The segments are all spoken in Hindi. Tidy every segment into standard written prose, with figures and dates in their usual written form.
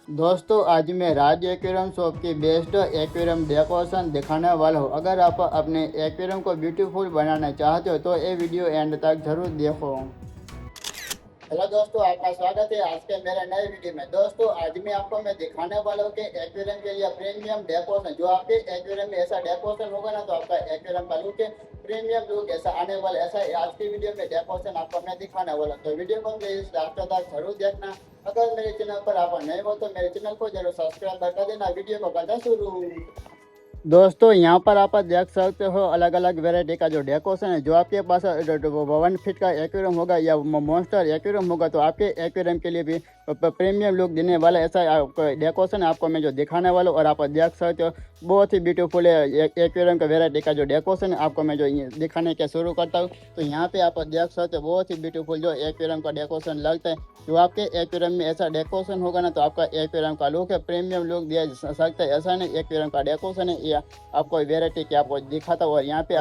दोस्तों आज मैं राज एक्वेरियम शॉप की बेस्ट एक्वेरियम डेकोरेशन दिखाने वाला हूँ। अगर आप अपने एक्वेरियम को ब्यूटीफुल बनाना चाहते हो तो ये वीडियो एंड तक जरूर देखो। हेलो दोस्तों, आपका स्वागत है आज के मेरे नए वीडियो में। दोस्तों आज मैं दिखाने वाला हूँ कि एक्वेरियम के लिए प्रीमियम डेकोरेशन, जो आपके एक्वेरियम में ऐसा डेकोरेशन होगा ना तो आपका एक्वेरियम का लुक प्रीमियम लुक ऐसा आने वाला, ऐसा आज की वीडियो में डेकोरेशन आपको मैं दिखाने वाला। तो वीडियो को प्लीज लास्ट तक जरूर देखना। अगर मेरे चैनल पर आप नए हो तो मेरे चैनल को जरूर सब्सक्राइब कर देना। वीडियो को करना शुरू। दोस्तों यहाँ पर आप देख सकते हो अलग अलग वेराइटी का जो डेकोरेशन है। जो आपके पास 1 फीट का एक्वेरियम होगा या मॉन्स्टर एक्वेरियम होगा तो आपके एक्वेरियम के लिए भी प्रीमियम लुक देने वाला ऐसा डेकोरेशन आपको मैं जो दिखाने वाला हूँ। और आप देख सकते हो बहुत ही ब्यूटीफुल है एक्वेरियम का वेराइटी का जो डेकोरेशन है आपको मैं जो दिखाने के शुरू करता हूँ। तो यहाँ पे आप देख सकते हो बहुत ही ब्यूटीफुल जो एक्वेरियम का डेकोरेशन लगता है। जो आपके एक्वेरियम में ऐसा डेकोरेशन होगा ना तो आपका एक्वेरियम का लुक है प्रीमियम लुक दिया जा सकता है। ऐसा नहीं एक्वेरियम का डेकोरेशन है या आपको वेराइटी की आपको दिखाता हूँ। और यहाँ पे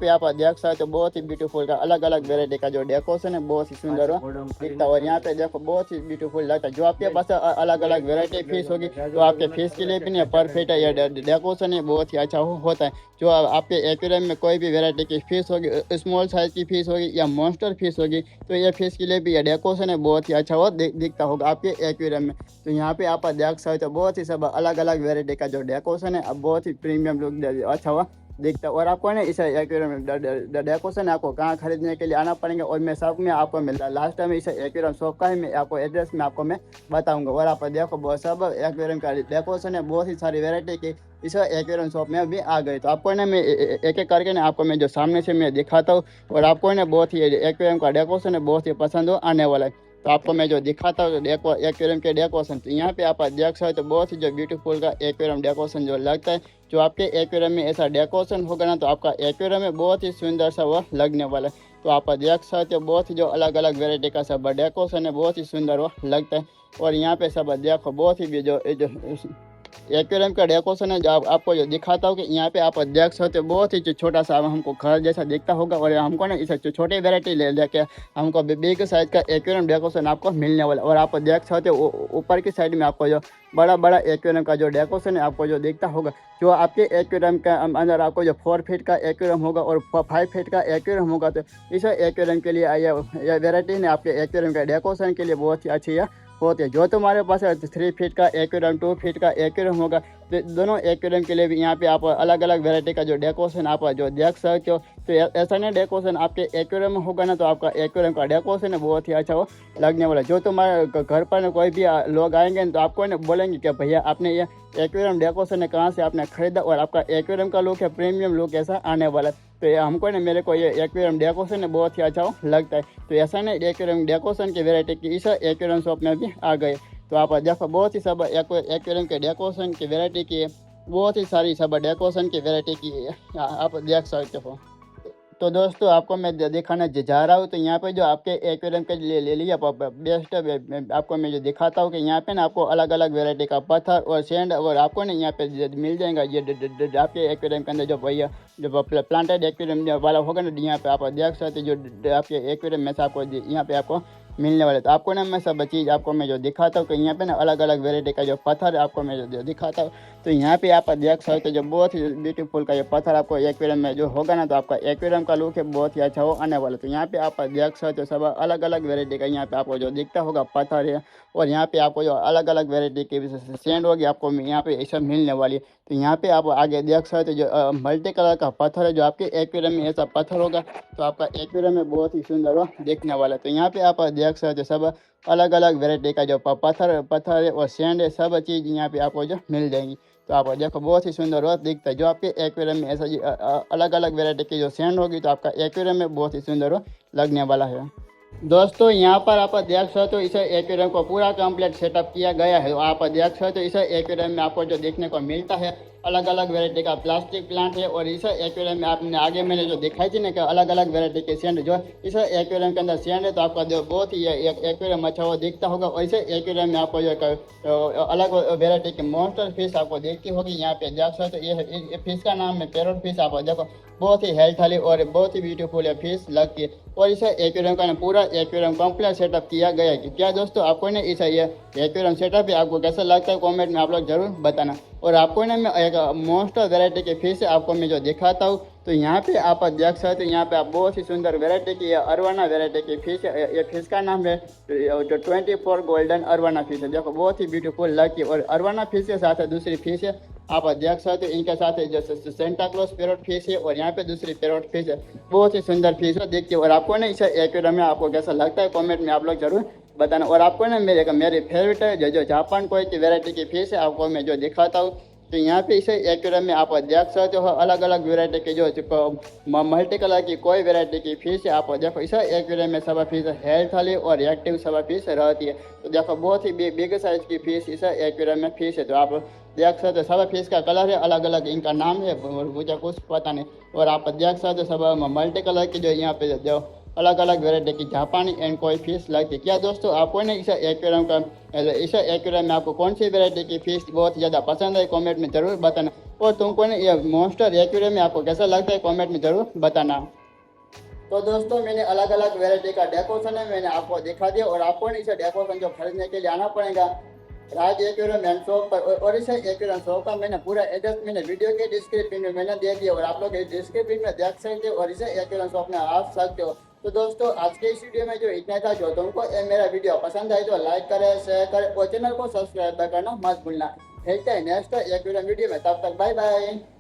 आप देख सकते हो बहुत ही ब्यूटीफुल का अलग अलग वेराइटी का जो डेकोरेशन है बहुत ही सुंदर दिखता है। और यहाँ पे देखो बहुत ही ब्यूटीफुल लगता है। जो आपके पास अलग अलग वेराइटी फिश होगी तो आपके फिश के लिए भी नहीं परफेक्ट है। यह डेकोरेशन है बहुत ही अच्छा होता है। जो आपके एक्वेरियम में कोई भी वेराइटी की फिश होगी, स्मॉल साइज की फिश होगी या मॉन्स्टर फिश होगी तो ये फिश के लिए भी यह डेकोरेशन है बहुत ही अच्छा हो दिखता होगा आपके एक्वेरियम में। तो यहाँ पे आप देख सकते हो बहुत ही सब अलग अलग वेराइटी का जो डेकोरेशन है अब बहुत ही प्रीमियम लुक अच्छा हुआ दिखता है। और आपको ना इस एक्वेरियम डेकोरेशन आपको कहाँ खरीदने के लिए आना पड़ेगा और मैं सब में आपको मिलता लास्ट टाइम इस एक्वेरियम शॉप का ही मैं आपको एड्रेस में आपको मैं बताऊंगा। और आप देखो बहुत सब एक्वेरियम का डेकोरेशन है बहुत ही सारी वेराइटी की इस एक्वेरियम शॉप में अभी आ गई। तो आपको ना मैं एक एक करके ना आपको मैं जो सामने से मैं दिखाता हूँ और आपको ना बहुत ही एक्वेरियम का डेकोरेशन है बहुत ही पसंद आने वाला है। तो आपको मैं जो दिखाता हूँ एक्वेरियम के डेकोरेशन, तो यहाँ पे आप देख सकते हो बहुत ही जो ब्यूटीफुल का एक्वेरियम डेकोरेशन जो लगता है। जो आपके एक्वेरियम में ऐसा डेकोरेशन होगा ना तो आपका एक्वेरियम में बहुत ही सुंदर सा वह लगने वाला है। तो आप देख सकते हो बहुत ही जो अलग अलग वेराइटी का सब डेकोरेशन है बहुत ही सुंदर वह लगता है। और यहाँ पे सब देखो बहुत ही जो एक्वेरियम का डेकोरेशन है जो आपको जो दिखाता हूँ कि यहाँ पे आप देख सकते हो बहुत ही छोटा सा हमको घर जैसा दिखता होगा। और हमको ना इस छोटे वेराइटी ले लेके हमको बिग साइज का एक्वेरियम डेकोरेशन आपको मिलने वाला। और आप देख सकते हो ऊपर की साइड में आपको जो बड़ा बड़ा एक्वेरियम का जो डेकोरेशन है आपको जो दिखता होगा। जो आपके एक्वेरियम के अंदर आपको जो 4 फीट का एक्वेरियम होगा और 5 फीट का एक्वेरियम होगा तो इस एक्वेरियम के लिए यह वेराइटी ने आपके एक्वेरियम के डेकोरेशन के लिए बहुत ही अच्छी होती है। जो तुम्हारे पास 3 फीट का एक्वेरियम 2 फीट का एक्वेरियम होगा तो दोनों एक्वेरियम के लिए भी यहाँ पे आप अलग अलग वेराइटी का जो डेकोरेशन आप जो देख सकते हो। तो ऐसा नहीं डेकोरेशन आपके एक्वेरियम में होगा ना तो आपका एक्वेरियम का डेकोरेशन है बहुत ही अच्छा वो लगने वाला। जो तुम्हारे घर पर कोई भी लोग आएंगे तो आपको ना बोलेंगे कि भैया आपने ये एक्वेरियम डेकोरेशन है कहाँ से आपने खरीदा और आपका एक्वेरियम का लुक है प्रीमियम लुक ऐसा आने वाला है। तो हमको ना मेरे को ये एक्वेरियम डेकोरेशन है बहुत ही अच्छा लगता है। तो ऐसा नहीं एक्वेरियम डेकोरेशन की वेराइटी की इस एक्वेरियम शॉप में भी आ गए। तो आप देखो बहुत ही सब एक्वेरियम के डेकोरेशन की वेराइटी की बहुत ही सारी सब डेकोरेशन की वेराइटी की आप देख सकते हो। तो दोस्तों आपको मैं दिखाने जा रहा हूँ। तो यहाँ पे जो आपके एक्वेरियम के लिए ले लिया बेस्ट आपको मैं जो दिखाता हूँ कि यहाँ पे ना आपको अलग अलग वेराइटी का पत्थर और सैंड और आपको ना यहाँ पे मिल जाएगा। ये आपके एक्वेरियम के अंदर जो भैया जो प्लांटेड एक्वेरियम वाला होगा ना यहाँ पे आप देख सकते जो आपके एक्वेरियम में से आपको यहाँ पे आपको मिलने वाले। तो आपको ना मैं सब चीज़ आपको मैं जो दिखाता हूँ कि यहाँ पे ना अलग अलग वेराइटी का जो पत्थर आपको मैं जो दिखाता हूँ। तो यहाँ पे आप देख सकते हो जो बहुत ही ब्यूटीफुल का ये पत्थर आपको एक्वेरियम में जो होगा ना तो आपका एक्वेरियम का लुक है बहुत ही अच्छा हो आने वाला। तो यहाँ पे आप देख सकते हो सब अलग अलग वेराइटी का यहाँ पे आपको जो दिखता होगा पत्थर है। और यहाँ पे आपको जो अलग अलग वेराइटी की सैंड होगी आपको यहाँ पे ऐसा मिलने वाली है। तो यहाँ पे आप आगे देख सकते हो जो मल्टी कलर का पत्थर है जो आपके एक्वेरियम में ऐसा पत्थर होगा तो आपका एक्वेरियम में बहुत ही सुंदर देखने वाला है। तो यहाँ पे आप देख सकते हो सब अलग अलग वेराइटी का जो पत्थर है और सैंड है सब चीज़ यहाँ पे आपको जो मिल जाएंगी। तो आप देखो बहुत ही सुंदर दिखता है। जो आपके एक्वेरियम में ऐसा अलग अलग वेराइटी की जो सैंड होगी तो आपका एक्वेरियम में बहुत ही सुंदर लगने वाला है। दोस्तों यहाँ पर आप देख सकते हो इस एक्वेरियम को पूरा कंप्लीट सेटअप किया गया है। आप देख सकते हो इस एक्वेरियम में आपको जो देखने को मिलता है अलग अलग वेराइटी का प्लास्टिक प्लांट है। और इस एक्वेरियम में आपने आगे मैंने जो दिखाई थी ना कि अलग अलग वेराइटी के सैंड जो इस एक्वेरियम के अंदर सैंड है तो आपका जो बहुत ही एक्वेरियम अच्छा वो दिखता होगा। और इस एक्वेरियम में आपको जो अलग वेराइटी की मॉन्स्टर फिश आपको देखती होगी। यहाँ पे देख सकते हो ये फिश का नाम है पैरोट फिश। आप देखो बहुत ही हेल्थ वाली और बहुत ही ब्यूटीफुल है फिश लगती है। और इस एक्वेरियम का पूरा एक्वेरियम कंप्लीट सेटअप किया गया है। क्या दोस्तों आपको ने इस ये एक्वेरियम सेटअप है आपको कैसा लगता है कमेंट में आप लोग जरूर बताना। और आपको ना मैं एक मोस्ट वैरायटी की फिश आपको मैं जो दिखाता हूँ, तो यहाँ पे आप देख सकते हो, यहाँ पे आप बहुत ही सुंदर वैरायटी की अरवाना वैरायटी की फिश है। ये फिश का नाम है जो 24 गोल्डन अरवाना फिश है। देखो बहुत ही ब्यूटीफुल लगती है। और अरवाना फिश के साथ दूसरी फिश है आप देख सकते हो, इनके साथ जैसे सेंटा क्लॉज पैरोट फिश है और यहाँ पे दूसरी पैरोट फिश है। बहुत ही सुंदर फिश है देखिए। और आपको ना इसे एक्वेरियम में आपको कैसा लगता है कमेंट में आप लोग जरूर बताना। और आपको ना मेरी फेवरेट है जो जापान कोई की वेरायटी की फिश है आपको मैं जो दिखाता हूँ। तो यहाँ पे इसे एक्वेरियम में आप देख सकते हो अलग अलग वेरायटी की जो मल्टी कलर की कोई वेरायटी की फिश है आप देखो। इसे एक्वेरियम में सब फिश हेल्थ वाली और एक्टिव सब फिश रहती है। तो देखो बहुत ही बिग साइज की फिश इसे एक्वेरियम में फिश है। तो आप देख सकते हो सब फिश का कलर है अलग अलग, इनका नाम है मुझे कुछ पता नहीं। और आप देख सकते हो सब मल्टी कलर की जो यहाँ पे जो अलग अलग वेरायटी की जापानी एंड कोई फिश लगती है। क्या दोस्तों आपको ने इस एक्वेरियम का इस एक्वेरियम में आपको कौन सी वेरायटी की फिश बहुत ज़्यादा पसंद है कमेंट में ज़रूर बताना। और तुमको ने ये मॉन्स्टर एक्वेरियम में आपको कैसा लगता है कमेंट में ज़रूर बताना। तो दोस्तों मैंने अलग अलग वेरायटी का डेकोरेशन है मैंने आपको दिखा दिया। और आपको इसे डेकोरेशन जो खरीदने के लिए आना पड़ेगा राज एक्वेरियम एंड शॉप पर। और इसे एक्वेरियम शॉप का मैंने पूरा एड्रेस मैंने वीडियो के डिस्क्रिप्शन में मैंने दे दिया और आप लोग डिस्क्रिप्शन में देख सकते हो और इसे एक्वेरियम शॉप में आ सकते हो। तो दोस्तों आज के इस वीडियो में जो इतना था, जो तुमको मेरा वीडियो पसंद आए तो लाइक करें, शेयर करें और चैनल को सब्सक्राइब करना मत भूलना। मिलते हैं नेक्स्ट एक्वेरियम वीडियो में, तब तक बाय बाय।